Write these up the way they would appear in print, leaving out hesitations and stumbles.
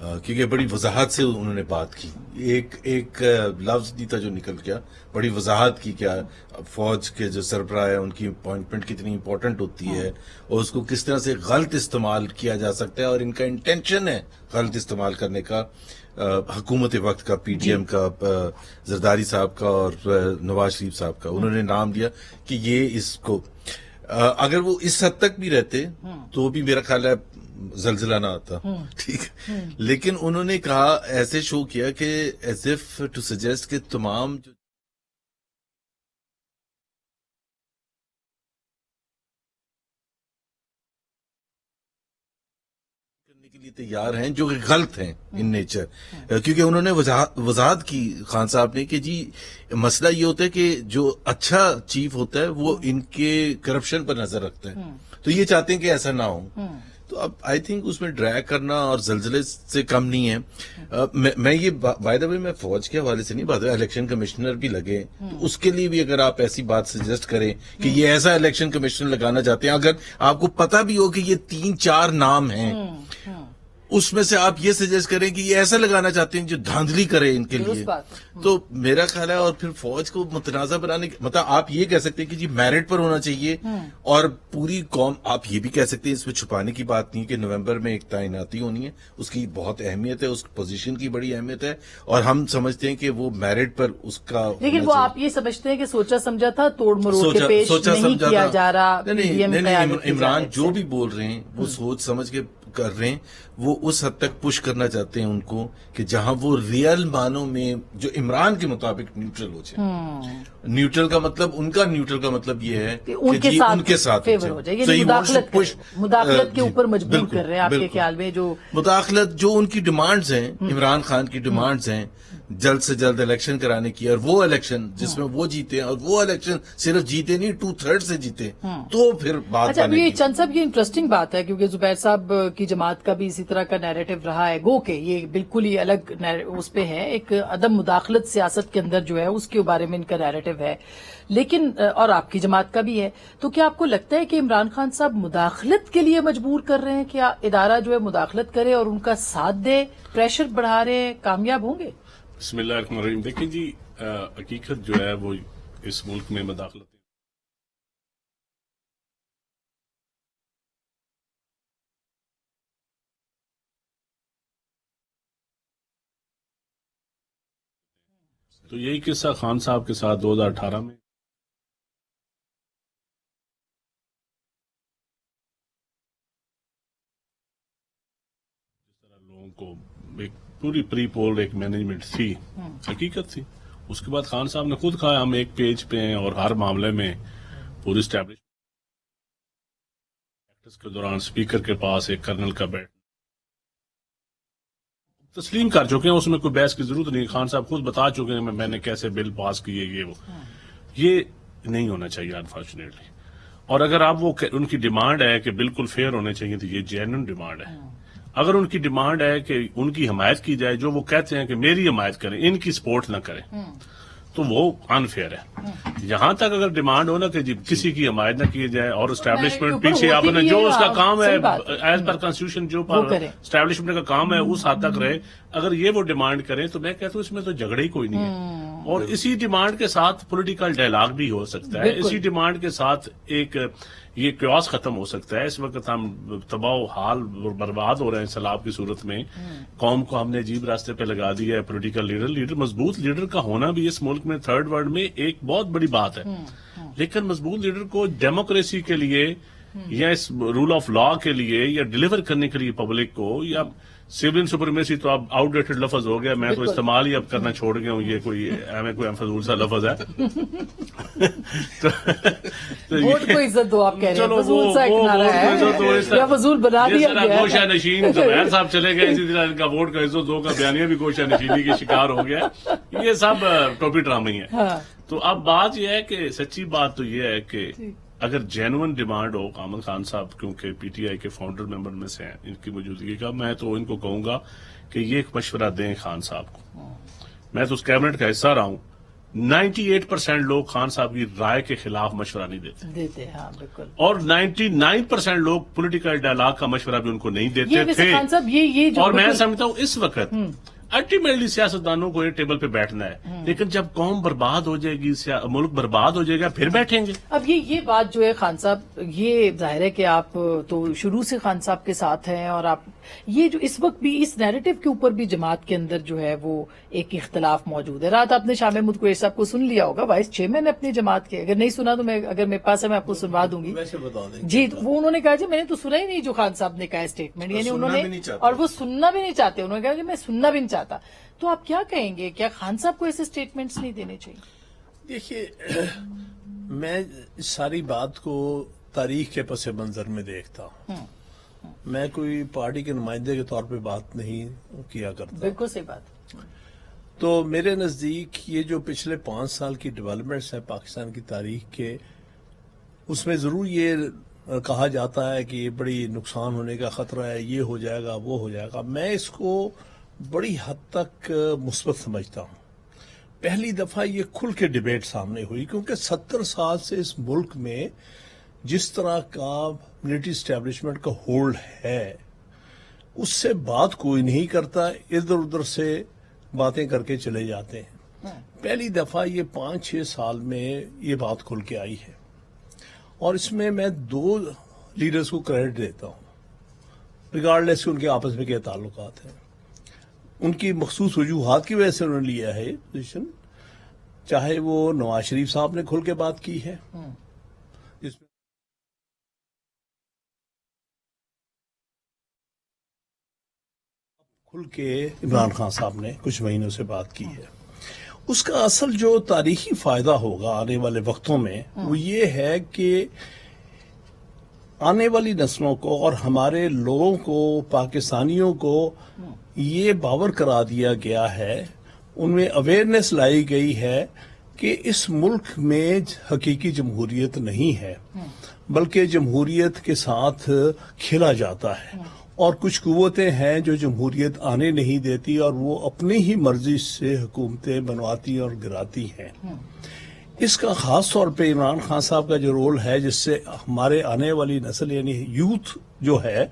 کیونکہ بڑی وضاحت سے انہوں نے بات کی. ایک لفظ نہیں تھا جو نکل گیا, بڑی وضاحت کی کیا فوج کے جو سربراہ ہے ان کی اپوائنٹمنٹ کتنی امپورٹنٹ ہوتی ہے اور اس کو کس طرح سے غلط استعمال کیا جا سکتا ہے, اور ان کا انٹینشن ہے غلط استعمال کرنے کا حکومت وقت کا, پی ڈی ایم کا, زرداری صاحب کا اور نواز شریف صاحب کا. انہوں نے نام لیا کہ یہ اس کو اگر وہ اس حد تک بھی رہتے تو بھی میرا خیال ہے زلزلہ نہ آتا, ٹھیک. لیکن انہوں نے کہا, ایسے شو کیا کہ ایز اف ٹو سجیسٹ کہ تمام جو کرنے کے لیے تیار ہیں جو کہ غلط ہیں ان نیچر, کیونکہ انہوں نے وضاحت کی خان صاحب نے کہ جی مسئلہ یہ ہوتا ہے کہ جو اچھا چیف ہوتا ہے وہ ان کے کرپشن پر نظر رکھتا ہے, تو یہ چاہتے ہیں کہ ایسا نہ ہو. تو اب آئی تھنک اس میں ڈریگ کرنا اور زلزلے سے کم نہیں ہے. میں یہ بائی دا وے میں فوج کے حوالے سے نہیں بات ہے, الیکشن کمشنر بھی لگے تو اس کے لیے بھی اگر آپ ایسی بات سجیسٹ کریں کہ یہ ایسا الیکشن کمشنر لگانا چاہتے ہیں, اگر آپ کو پتا بھی ہو کہ یہ 3-4 نام ہیں, اس میں سے آپ یہ سجیسٹ کریں کہ یہ ایسا لگانا چاہتے ہیں جو دھاندلی کرے ان کے لیے, تو میرا خیال ہے. اور پھر فوج کو متنازع بنانے مطلب آپ یہ کہہ سکتے ہیں کہ جی میرٹ پر ہونا چاہیے, اور پوری قوم, آپ یہ بھی کہہ سکتے ہیں, اس میں چھپانے کی بات نہیں کہ نومبر میں ایک تعیناتی ہونی ہے, اس کی بہت اہمیت ہے, اس پوزیشن کی بڑی اہمیت ہے, اور ہم سمجھتے ہیں کہ وہ میرٹ پر اس کا, لیکن وہ آپ یہ سمجھتے ہیں کہ سوچا سمجھا تھا, توڑ مروڑ کے پیش نہیں کیا جا رہا. نہیں, عمران جو بھی بول رہے ہیں وہ سوچ سمجھ کے کر رہے ہیں, وہ اس حد تک پش کرنا چاہتے ہیں ان کو کہ جہاں وہ ریئل معنوں میں جو عمران کے مطابق نیوٹرل ہو جائے. نیوٹرل کا مطلب, ان کا نیوٹرل کا مطلب یہ ہے کہ ان کے ساتھ مداخلت کے اوپر مجبور کر رہے ہیں. آپ کے خیال میں جو مداخلت, جو ان کی ڈیمانڈز ہیں, عمران خان کی ڈیمانڈز ہیں جلد سے جلد الیکشن کرانے کی, اور وہ الیکشن جس میں وہ جیتے, اور وہ الیکشن صرف جیتے نہیں 2/3 سے جیتے, تو پھر بات. اچھا, یہ چند صاحب یہ انٹرسٹنگ بات ہے کیونکہ زبیر صاحب کی جماعت کا بھی اسی طرح کا نیریٹو رہا ہے, گو کہ یہ بالکل ہی الگ اس پہ ہے, ایک عدم مداخلت سیاست کے اندر جو ہے اس کے بارے میں ان کا نیریٹو ہے, لیکن اور آپ کی جماعت کا بھی ہے. تو کیا آپ کو لگتا ہے کہ عمران خان صاحب مداخلت کے لیے مجبور کر رہے ہیں, کیا ادارہ جو ہے مداخلت کرے اور ان کا ساتھ دے, پریشر بڑھا رہے ہیں, کامیاب ہوں گے؟ بسم اللہ الرحمن الرحیم. دیکھیں جی, حقیقت جو ہے وہ اس ملک میں مداخلت, تو یہی قصہ خان صاحب کے ساتھ 2018 میں جس طرح لوگوں کو ایک پوری پری پول ایک مینجمنٹ تھی, حقیقت تھی. اس کے بعد خان صاحب نے خود کہا ہم ایک پیج پہ ہیں اور ہر معاملے میں پوری اسٹیبلشمنٹ کے دوران اسپیکر کے پاس ایک کرنل کا بیٹھ تسلیم کر چکے ہیں, اس میں کوئی بحث کی ضرورت نہیں. خان صاحب خود بتا چکے ہیں میں نے کیسے بل پاس کیے, یہ نہیں ہونا چاہیے انفارچونیٹلی. اور اگر آپ وہ ان کی ڈیمانڈ ہے کہ بالکل فیئر ہونے چاہیے تو یہ جینوئن ڈیمانڈ ہے. اگر ان کی ڈیمانڈ ہے کہ ان کی حمایت کی جائے, جو وہ کہتے ہیں کہ میری حمایت کریں, ان کی سپورٹ نہ کریں, تو وہ انفیئر ہے. یہاں تک اگر ڈیمانڈ ہو نا کہ جی کسی کی حمایت نہ کی جائے اور اسٹیبلشمنٹ پیچھے آپ نے جو اس کا کام ہے ایز پر کانسٹیٹیوشن جو اسٹیبلشمنٹ کا کام ہے اس حد تک رہے, اگر یہ وہ ڈیمانڈ کریں تو میں کہتا ہوں اس میں تو جھگڑے ہی کوئی نہیں ہے. اور اسی ڈیمانڈ کے ساتھ پولیٹیکل ڈائلاگ بھی ہو سکتا ہے, اسی ڈیمانڈ کے ساتھ ایک یہ کیوس ختم ہو سکتا ہے. اس وقت ہم تباہ و حال برباد ہو رہے ہیں سیلاب کی صورت میں, قوم کو ہم نے عجیب راستے پہ لگا دیا ہے. پولیٹیکل لیڈر مضبوط لیڈر کا ہونا بھی اس ملک میں تھرڈ ورلڈ میں ایک بہت بڑی بات ہے, لیکن مضبوط لیڈر کو ڈیموکریسی کے لیے یا اس رول آف لا کے لیے یا ڈیلیور کرنے کے لیے پبلک کو, یا سیولین سپریمیسی تو اب آؤٹ ڈیٹڈ لفظ ہو گیا, میں تو استعمال ہی اب کرنا چھوڑ گیا ہوں, یہ کوئی فضول سا لفظ ہے. ووٹ کو عزت دو, آپ کہہ رہے ہیں فضول سا ایک نعرہ ہے یا فضول بنا دیا گیا ہے. گوشہ نشین زبیر صاحب چلے گئے, اسی طرح ان کا ووٹ کا عزت دو کا بیانیہ بھی گوشہ نشینی کے شکار ہو گیا. یہ سب ٹوپی ڈرامے ہی ہے. تو اب بات یہ ہے کہ سچی بات تو یہ ہے کہ اگر جینوئن ڈیمانڈ ہو, کامل خان صاحب کیونکہ پی ٹی آئی کے فاؤنڈر ممبر میں سے ہیں, ان کی موجودگی کا, میں تو ان کو کہوں گا کہ یہ ایک مشورہ دیں خان صاحب کو. میں تو اس کیبنٹ کا حصہ رہا ہوں, 98% لوگ خان صاحب کی رائے کے خلاف مشورہ نہیں دیتے ہاں بالکل. اور 99% لوگ پولیٹیکل ڈائلاگ کا مشورہ بھی ان کو نہیں دیتے تھے. خان صاحب یہ جو اور میں سمجھتا ہوں اس وقت الٹیمیٹلی سیاستدانوں کو ایک ٹیبل پہ بیٹھنا ہے، لیکن جب قوم برباد ہو جائے گی، ملک برباد ہو جائے گا، پھر بیٹھیں گے. اب یہ بات جو ہے خان صاحب، یہ ظاہر ہے کہ آپ تو شروع سے خان صاحب کے ساتھ ہیں، اور آپ یہ جو اس وقت بھی اس نیریٹو کے اوپر بھی جماعت کے اندر جو ہے وہ ایک اختلاف موجود ہے. رات آپ نے شاہ محمود قریشی صاحب کو سن لیا ہوگا، وائس چیئرمین نے اپنی جماعت کے، اگر نہیں سنا تو اگر میرے پاس ہے میں آپ کو سنوا دوں گی. جی وہ انہوں نے کہا جی میں نے تو سنا ہی نہیں جو خان صاحب نے کہا اسٹیٹمنٹ، یعنی انہوں نے، اور وہ سننا بھی نہیں چاہتے، انہوں نے کہا کہ میں سننا بھی نہیں چاہتا. تو آپ کیا کہیں گے، کیا خان صاحب کو ایسے اسٹیٹمنٹس نہیں دینے چاہیے؟ دیکھیے، میں اس ساری بات کو تاریخ کے پس منظر میں دیکھتا ہوں. میں کوئی پارٹی کے نمائندے کے طور پہ بات نہیں کیا کرتا. بالکل صحیح بات. تو میرے نزدیک یہ جو پچھلے 5 سال کی ڈیولپمنٹس ہیں پاکستان کی تاریخ کے، اس میں ضرور یہ کہا جاتا ہے کہ یہ بڑی نقصان ہونے کا خطرہ ہے، یہ ہو جائے گا، وہ ہو جائے گا. میں اس کو بڑی حد تک مثبت سمجھتا ہوں. پہلی دفعہ یہ کھل کے ڈیبیٹ سامنے ہوئی، کیونکہ 70 سال سے اس ملک میں جس طرح کا ملٹری اسٹیبلشمنٹ کا ہولڈ ہے اس سے بات کوئی نہیں کرتا، ادھر ادھر سے باتیں کر کے چلے جاتے ہیں. پہلی دفعہ یہ 5-6 سال میں یہ بات کھل کے آئی ہے، اور اس میں 2 لیڈرز کو کریڈٹ دیتا ہوں، ریگارڈلیس ان کے آپس میں کیا تعلقات ہیں. ان کی مخصوص وجوہات کی وجہ سے انہوں نے لیا ہے پوزیشن، چاہے وہ نواز شریف صاحب نے کھل کے بات کی ہے، جس میں کھل کے عمران خان صاحب نے کچھ مہینوں سے بات کی ہے. اس کا اصل جو تاریخی فائدہ ہوگا آنے والے وقتوں میں وہ یہ ہے کہ آنے والی نسلوں کو اور ہمارے لوگوں کو، پاکستانیوں کو یہ باور کرا دیا گیا ہے، ان میں اویئرنیس لائی گئی ہے کہ اس ملک میں حقیقی جمہوریت نہیں ہے، بلکہ جمہوریت کے ساتھ کھیلا جاتا ہے، اور کچھ قوتیں ہیں جو جمہوریت آنے نہیں دیتی اور وہ اپنی ہی مرضی سے حکومتیں بنواتی اور گراتی ہیں. اس کا خاص طور پہ عمران خان صاحب کا جو رول ہے، جس سے ہمارے آنے والی نسل یعنی یوتھ جو ہے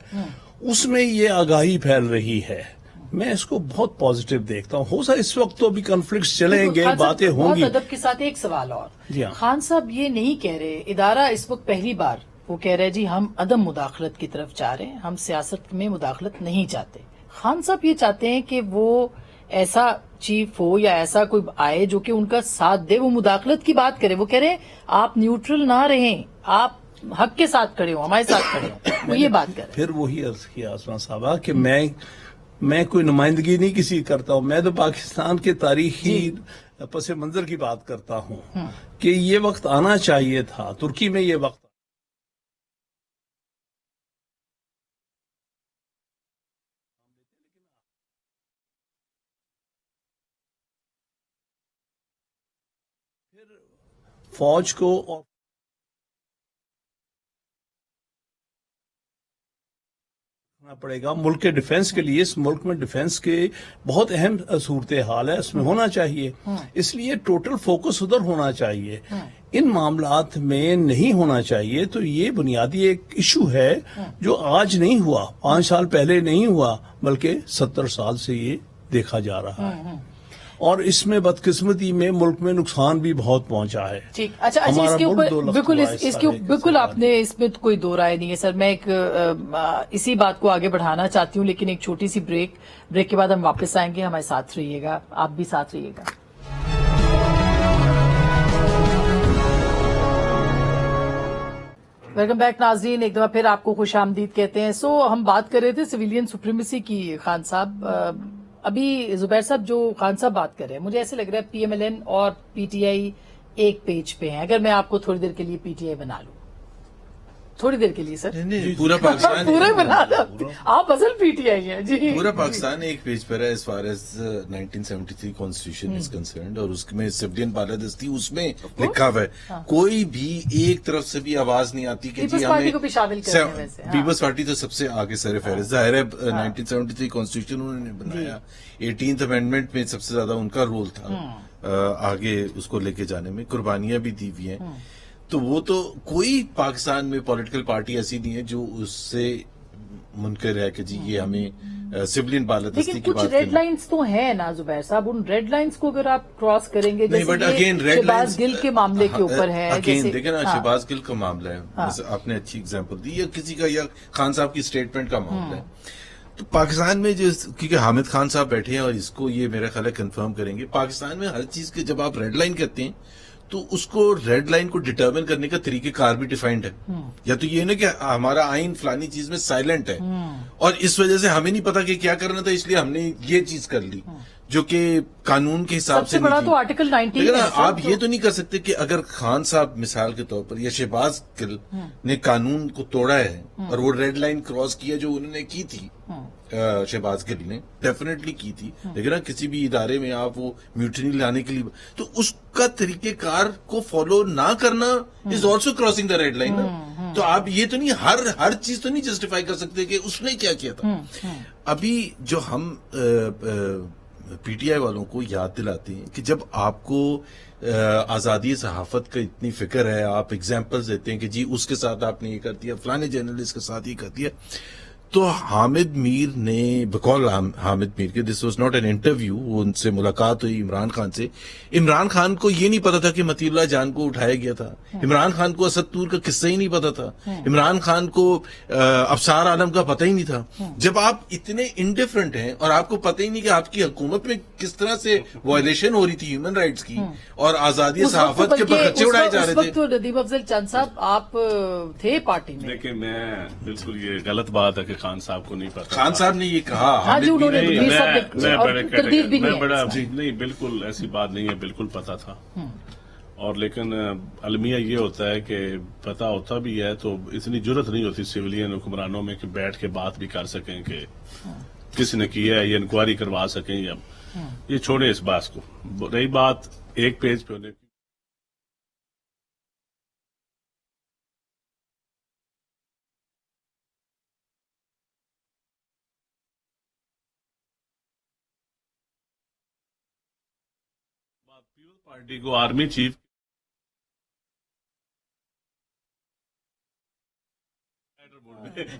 اس میں یہ آگاہی پھیل رہی ہے. میں اس کو بہت پازیٹیو دیکھتا ہوں. ہو سکتا اس وقت تو بھی کنفلکٹس چلیں گے، باتیں ہوں گی. بہت ادب کے ساتھ ایک سوال اور، جی ہاں. خان صاحب یہ نہیں کہہ رہے، ادارہ اس وقت پہلی بار وہ کہہ رہے جی ہم عدم مداخلت کی طرف جا رہے ہیں، ہم سیاست میں مداخلت نہیں چاہتے. خان صاحب یہ چاہتے ہیں کہ وہ ایسا چیف ہو یا ایسا کوئی آئے جو کہ ان کا ساتھ دے، وہ مداخلت کی بات کرے. وہ کہہ رہے ہیں آپ نیوٹرل نہ رہیں، آپ حق کے ساتھ کھڑے ہوں، ہمارے ساتھ کھڑے ہوں. وہ یہ بات کر رہے ہیں. پھر وہی عرض کیا آسمان صاحبہ کہ میں کوئی نمائندگی نہیں کسی کرتا ہوں، میں تو پاکستان کے تاریخی پس منظر کی بات کرتا ہوں کہ یہ وقت آنا چاہیے تھا. ترکی میں یہ وقت فوج کو اور پڑے گا ملک کے ڈیفنس کے لیے. اس ملک میں ڈیفنس کے بہت اہم صورتحال ہے، اس میں ہونا چاہیے. اس لیے ٹوٹل فوکس ادھر ہونا چاہیے، ان معاملات میں نہیں ہونا چاہیے. تو یہ بنیادی ایک ایشو ہے جو آج نہیں ہوا، 5 سال پہلے نہیں ہوا، بلکہ 70 سال سے یہ دیکھا جا رہا ہے. اور اس میں بدقسمتی میں ملک میں نقصان بھی بہت پہنچا ہے. ٹھیک، اچھا اس کے اوپر بالکل آپ نے اس میں کوئی دو رائے نہیں ہے سر. میں ایک اسی بات کو آگے بڑھانا چاہتی ہوں، لیکن ایک چھوٹی سی بریک کے بعد ہم واپس آئیں گے. ہمارے ساتھ رہیے گا، آپ بھی ساتھ رہیے گا. ویلکم بیک ناظرین، ایک دفعہ پھر آپ کو خوش آمدید کہتے ہیں. ہم بات کر رہے تھے سویلین سپریمیسی کی. خان صاحب، ابھی زبیر صاحب جو خان صاحب بات کر رہے ہیں، مجھے ایسے لگ رہا ہے پی ایم ایل این اور پی ٹی آئی ایک پیج پہ ہیں. اگر میں آپ کو تھوڑی دیر کے لیے پی ٹی آئی بنا لوں تھوڑی دیر کے لیے سر پورا پاکستان پورے بنا دو آپ اصل پی ٹی آئی ہیں جی. پورا پاکستان ایک پیج پر ہے as far as 1973 constitution is concerned, اور اس میں سویلین بالادستی اس میں لکھا ہوا ہے. کوئی بھی ایک طرف سے بھی آواز نہیں آتی کہ پیپلز جی پارٹی کو بھی شامل کرتے ہیں ویسے. پیپلز پارٹی تو سب سے آگے سر فہرست. ظاہر ہے 1973 کانسٹیٹیوشن انہوں نے بنایا, 18th امینڈمنٹ میں سب سے زیادہ ان کا رول تھا آگے اس کو لے کے جانے میں, قربانیاں بھی دی ہوئی ہیں. تو وہ تو کوئی پاکستان میں پولیٹیکل پارٹی ایسی نہیں ہے جو اس سے منکر ہے کہ جی یہ ہمیں سویلین بالادستی لیکن کی کچھ بات ریڈ لائنز تو ہیں نا زبیر صاحب, ان ریڈ لائنز کو اگر آپ کراس کریں گے جیسے شہباز گل کے معاملے کے اوپر ہے, دیکھیں نا شہباز گل کا معاملہ ہے, آپ نے اچھی اگزامپل دی, یا کسی کا یا خان صاحب کی اسٹیٹمنٹ کا معاملہ ہے. تو پاکستان میں جو کیونکہ حامد خان صاحب بیٹھے ہیں اور اس کو یہ میرا خیال ہے کنفرم کریں گے, پاکستان میں ہر چیز کے جب آپ ریڈ لائن کرتے ہیں تو اس کو ریڈ لائن کو ڈٹرمن کرنے کا طریقہ کار بھی ڈیفائنڈ ہے. یا تو یہ نا کہ ہمارا آئین فلانی چیز میں سائلنٹ ہے اور اس وجہ سے ہمیں نہیں پتا کہ کیا کرنا تھا, اس لیے ہم نے یہ چیز کر لی جو کہ قانون کے حساب سے بڑا تو آرٹیکل 19 لیکن آپ یہ تو نہیں کر سکتے کہ اگر خان صاحب مثال کے طور پر یا شہباز گل نے قانون کو توڑا ہے اور وہ ریڈ لائن کراس کیا جو انہوں نے کی تھی, شہباز گل نے ڈیفینیٹلی کی تھی, لیکن کسی بھی ادارے میں آپ وہ میوٹنی لانے کے لیے تو اس کا طریقہ کار کو فالو نہ کرنا is also crossing the red line. تو آپ یہ تو نہیں ہر چیز تو نہیں جسٹیفائی کر سکتے کہ اس نے کیا کیا تھا. ابھی جو ہم پی ٹی آئی والوں کو یاد دلاتے ہیں کہ جب آپ کو آزادی صحافت کا اتنی فکر ہے, آپ اگزامپلز دیتے ہیں کہ جی اس کے ساتھ آپ نے یہ کر دیا, فلانے جرنلسٹ کے ساتھ یہ کر دیا, تو حامد میر نے بقول حامد میر کے this was not an interview, ان سے ملاقات ہوئی عمران خان سے. عمران خان کو یہ نہیں پتا تھا کہ متی اللہ جان کو اٹھایا گیا تھا, عمران خان کو اسد طور کا قصہ ہی نہیں پتا تھا, عمران خان کو ابصار عالم کا پتہ ہی نہیں تھا. جب آپ اتنے انڈیفرنٹ ہیں اور آپ کو پتہ ہی نہیں کہ آپ کی حکومت میں کس طرح سے وائلیشن ہو رہی تھی ہیومن رائٹس کی اور آزادی صحافت کے خرچے اڑائے جا رہے تھے. تو ندیم افضل چند صاحب آپ تھے پارٹی میں. دیکھیں میں بالکل یہ غلط بات ہے کہ خان صاحب کو نہیں پتا. خان صاحب نے یہ کہا, ہاں جی انہوں نے نہیں بالکل ایسی بات نہیں ہے, بالکل پتا تھا. اور لیکن المیہ یہ ہوتا ہے کہ پتا ہوتا بھی ہے تو اتنی جرت نہیں ہوتی سویلین حکمرانوں میں کہ بیٹھ کے بات بھی کر سکیں کہ کس نے کیا ہے, یہ انکوائری کروا سکیں. یا یہ چھوڑے اس بات کو. رہی بات ایک پیج پہ ہونے کی, پیپلز پارٹی کو آرمی چیف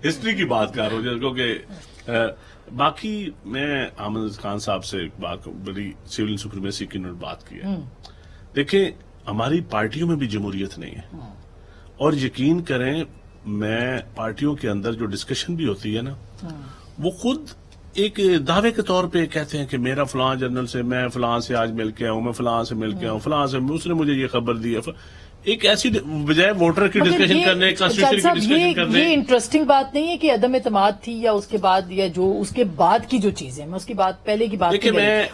ہسٹری کی بات کر رہا ہوں کیونکہ باقی میں احمد خان صاحب سے بات بڑی سول سپریمیسی کی انہوں نے بات کی ہے. دیکھیں ہماری پارٹیوں میں بھی جمہوریت نہیں ہے, اور یقین کریں میں پارٹیوں کے اندر جو ڈسکشن بھی ہوتی ہے نا وہ خود ایک دعوے کے طور پہ کہتے ہیں کہ میرا فلاں جنرل سے, میں فلاں سے آج مل کے آؤں, میں فلاں سے مل کے آؤں, فلاں سے اس نے مجھے یہ خبر دی ہے. ایک ایسی بجائے ووٹر کی ڈسکشن کرنے, کانسٹیٹیوشن کی ڈسکشن کرنے. یہ انٹرسٹنگ بات نہیں ہے کہ عدم اعتماد تھی یا اس کے بعد یا جو اس کے بعد کی جو چیزیں, میں اس کی بات پہلے کی بات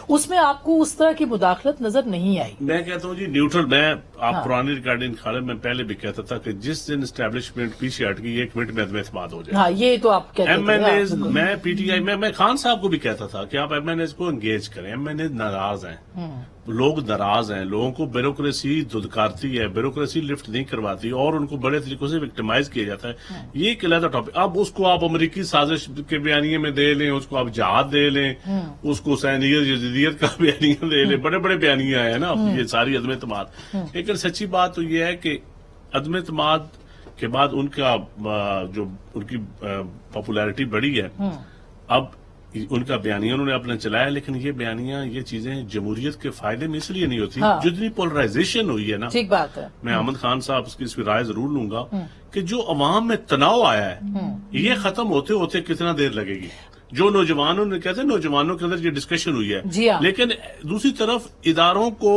اس میں آپ کو اس طرح کی مداخلت نظر نہیں آئی. میں کہتا ہوں جی نیوٹرل. میں آپ پرانی ریکارڈنگ کھاڑے میں پہلے بھی کہتا تھا کہ جس دن اسٹیبلشمنٹ پیچھے ہٹ گئی 1 منٹ میں عدم اعتماد ہو جائے. ہاں یہ تو آپ کہتے ایم این ایز, میں پی ٹی آئی میں خان صاحب کو بھی کہتا تھا کہ آپ ایم این ایز کو انگیج کریں. ایم این ایز ناراض ہیں, لوگ ناراض ہیں, لوگوں کو بیوروکریسی دھدکارتی ہے, بیوروکریسی لفٹ نہیں کرواتی اور ان کو بڑے طریقوں سے وکٹمائز کیا جاتا ہے. یہ ایک علیحدہ ٹاپک. اب اس کو آپ امریکی سازش کے بیانیے میں دے لیں, اس کو آپ جہاد دے لیں, اس کو حسینیت یزیدیت کا بیانیہ دے لیں, بڑے بڑے بیانیے آئے ہیں نا یہ ساری عدم اعتماد. لیکن سچی بات تو یہ ہے کہ عدم اعتماد کے بعد ان کا جو ان کی پاپولیرٹی بڑی ہے, اب ان کا بیانیہ انہوں نے اپنا چلایا, لیکن یہ بیانیہ یہ چیزیں جمہوریت کے فائدے میں اس لیے نہیں ہوتی. جتنی پولرائزیشن ہوئی ہے نا, ٹھیک بات ہے, میں احمد خان صاحب اس کی رائے ضرور لوں گا کہ جو عوام میں تناؤ آیا ہے یہ ختم ہوتے ہوتے کتنا دیر لگے گی. جو نوجوانوں نے کہتے ہیں نوجوانوں کے اندر یہ ڈسکشن ہوئی ہے, لیکن دوسری طرف اداروں کو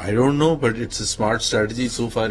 I don't know, but it's a smart strategy. So far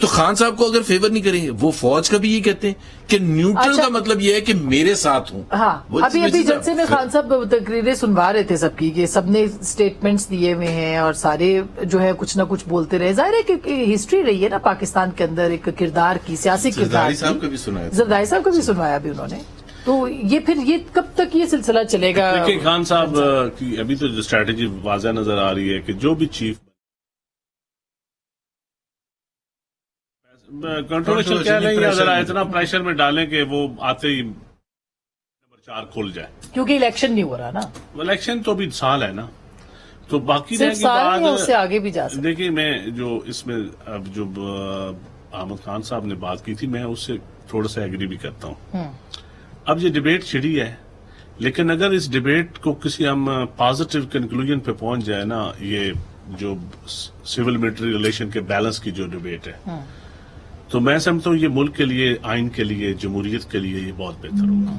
تو خان صاحب کو اگر فیور نہیں کریں گے، وہ فوج کا بھی یہ کہتے ہیں کہ نیوٹرل کا مطلب یہ ہے کہ میرے ساتھ ہوں. ہاں ابھی جلسے میں خان صاحب تقریریں سنوا رہے تھے سب کی کہ سب نے اسٹیٹمنٹس دیے ہوئے ہیں اور سارے جو ہے کچھ نہ کچھ بولتے رہے. ظاہر ہے کہ ہسٹری رہی ہے نا پاکستان کے اندر ایک کردار کی، سیاسی کردار زرداری صاحب کا بھی سنایا، زرداری صاحب کا بھی سنوایا بھی انہوں نے. تو یہ پھر یہ کب تک یہ سلسلہ چلے گا؟ دیکھیں خان صاحب کی ابھی تو اسٹریٹجی واضح نظر آ رہی ہے کہ جو بھی چیف کنٹروورشل کہہ لیں یا ذرا اتنا پریشر میں ڈالیں کہ وہ آتے ہی نمبر 4 کھل جائے، کیونکہ الیکشن نہیں ہو رہا نا. الیکشن تو بھی سال ہے نا، تو باقی صرف سال نہیں، اس سے آگے بھی جا سکتے. دیکھیں میں جو اس میں اب جو احمد خان صاحب نے بات کی تھی میں اس سے تھوڑا سا ایگری بھی کرتا ہوں. اب یہ ڈیبیٹ چھڑی ہے، لیکن اگر اس ڈیبیٹ کو کسی ہم پازیٹیو کنکلوژن پہ پہنچ جائے نا، یہ جو سول ملٹری ریلیشن کے بیلنس کی جو ڈیبیٹ ہے، تو میں سمجھتا ہوں یہ ملک کے لیے، آئین کے لیے، جمہوریت کے لیے یہ بہت بہتر ہوگا.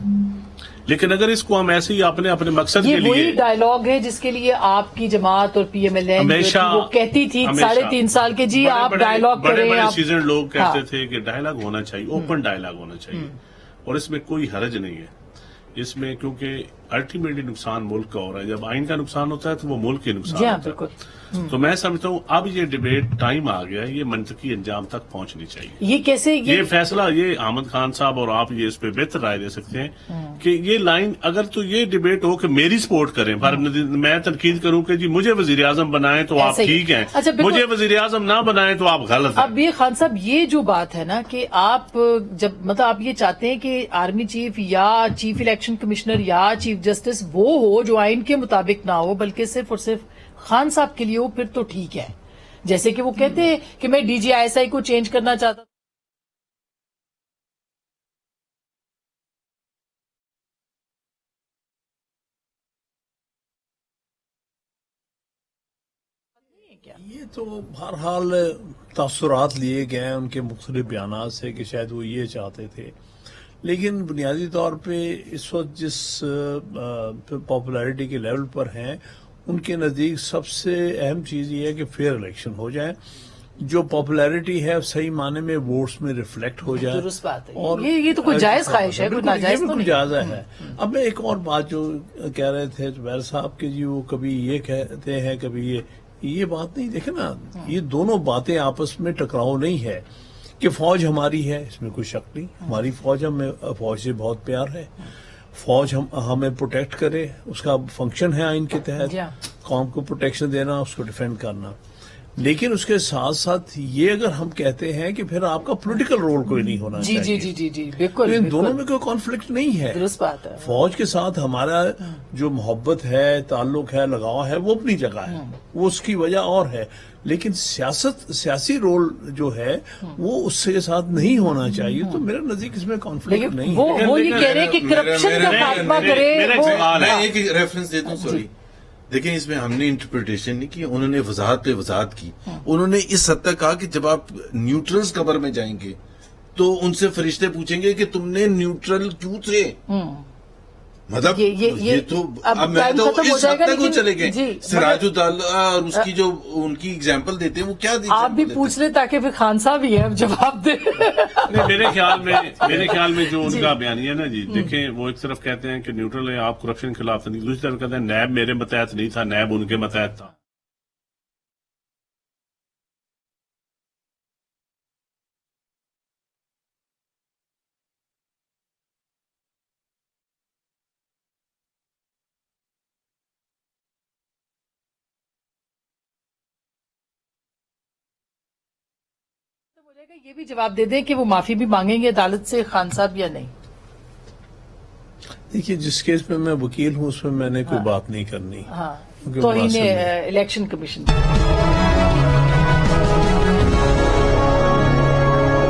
لیکن اگر اس کو ہم ایسے ہی اپنے مقصد کے یہ لیے، وہی ڈائلاگ ہے جس کے لیے آپ کی جماعت اور پی ایم ایل این وہ کہتی تھی 3.5 سال کے جی آپ ڈائلاگ کریں. بڑے سیزن لوگ کہتے تھے کہ ڈائلاگ ہونا چاہیے، اوپن ڈائلاگ ہونا چاہیے، اور اس میں کوئی حرج نہیں ہے اس میں، کیونکہ الٹیمیٹلی نقصان ملک کا ہو رہا ہے. جب آئین کا نقصان ہوتا ہے تو وہ ملک کے نقصان ہوتا ہے. تو میں سمجھتا ہوں اب یہ ڈیبیٹ ٹائم آ گیا ہے، یہ منطقی انجام تک پہنچنی چاہیے. یہ کیسے یہ فیصلہ یہ احمد خان صاحب اور آپ یہ اس پہ بہتر رائے دے سکتے ہیں کہ یہ لائن اگر تو یہ ڈیبیٹ ہو کہ میری سپورٹ کریں، میں تنقید کروں کہ جی مجھے وزیر اعظم بنائیں تو آپ ٹھیک ہیں، مجھے وزیر اعظم نہ بنائیں تو آپ غلط ہیں. اب یہ خان صاحب یہ جو بات ہے نا کہ آپ جب مطلب آپ یہ چاہتے ہیں کہ آرمی چیف یا چیف الیکشن کمشنر یا چیف جسٹس وہ ہو جو آئین کے مطابق نہ ہو بلکہ صرف اور صرف خان صاحب کے لیے ہو، پھر تو ٹھیک ہے. جیسے کہ وہ کہتے ہیں کہ میں D G I S I کو چینج کرنا چاہتا تھا. یہ تو بہرحال تاثرات لیے گئے ہیں ان کے مختلف بیانات سے کہ شاید وہ یہ چاہتے تھے، لیکن بنیادی طور پہ اس وقت جس پاپولیرٹی کے لیول پر ہیں ان کے نزدیک سب سے اہم چیز یہ ہے کہ فیئر الیکشن ہو جائے، جو پاپولیرٹی ہے صحیح معنی میں ووٹس میں ریفلیکٹ ہو جائے. درست بات ہے. اور یہ تو کوئی جائز خواہش ہے، کوئی ناجائز تو نہیں. جائز ہے. اب میں ایک اور بات جو کہہ رہے تھے زبیر صاحب کے جی وہ کبھی یہ کہتے ہیں کبھی یہ بات نہیں. دیکھیں نا یہ دونوں باتیں آپس میں ٹکراؤ نہیں ہے کہ فوج ہماری ہے، اس میں کوئی شک نہیں، ہماری فوج ہمیں فوج سے بہت پیار ہے، فوج ہمیں پروٹیکٹ کرے، اس کا فنکشن ہے آئین کے تحت قوم کو پروٹیکشن دینا، اس کو ڈیفینڈ کرنا. لیکن اس کے ساتھ ساتھ یہ اگر ہم کہتے ہیں کہ پھر آپ کا پولیٹیکل رول کوئی نہیں ہونا چاہیے. جی بالکل. ان دونوں میں کوئی کانفلکٹ نہیں ہے. درست بات ہے. فوج کے ساتھ ہمارا جو محبت ہے، تعلق ہے، لگاؤ ہے، وہ اپنی جگہ ہے، وہ اس کی وجہ اور ہے. لیکن سیاسی رول جو ہے وہ اس کے ساتھ نہیں ہونا چاہیے. تو میرے نزدیک اس میں کانفلکٹ نہیں ہے. وہ یہ کہہ رہے ہیں کہ کرپشن کا خاتمہ کرے. میں ایک ریفرنس دیتا ہوں. سوری دیکھیں اس میں ہم نے انٹرپریٹیشن نہیں کی، انہوں نے وضاحت پہ وضاحت کی. انہوں نے اس حد تک کہا کہ جب آپ نیوٹرلز قبر میں جائیں گے تو ان سے فرشتے پوچھیں گے کہ تم نے نیوٹرل کیوں تھے. مطلب یہ تو اب میں تو اس حد تک وہ چلے گئے. سراج الدولہ اور اس کی جو ان کی اگزامپل دیتے ہیں وہ کیا دیتے ہیں، آپ بھی پوچھ لیں تاکہ پھر خان صاحب ہی ہے اب جواب دے. میرے خیال میں جو ان کا بیانیہ ہے نا جی، دیکھیں وہ ایک طرف کہتے ہیں کہ نیوٹرل ہے، آپ کرپشن کے خلاف نہیں، دوسری طرف کہتے ہیں نیب میرے متحد نہیں تھا، نیب ان کے متحد تھا. یہ بھی جواب دے دیں کہ وہ معافی بھی مانگیں گے عدالت سے خان صاحب یا نہیں. دیکھیے جس کیس میں میں وکیل ہوں اس میں میں نے کوئی بات نہیں کرنی. توہین الیکشن کمیشن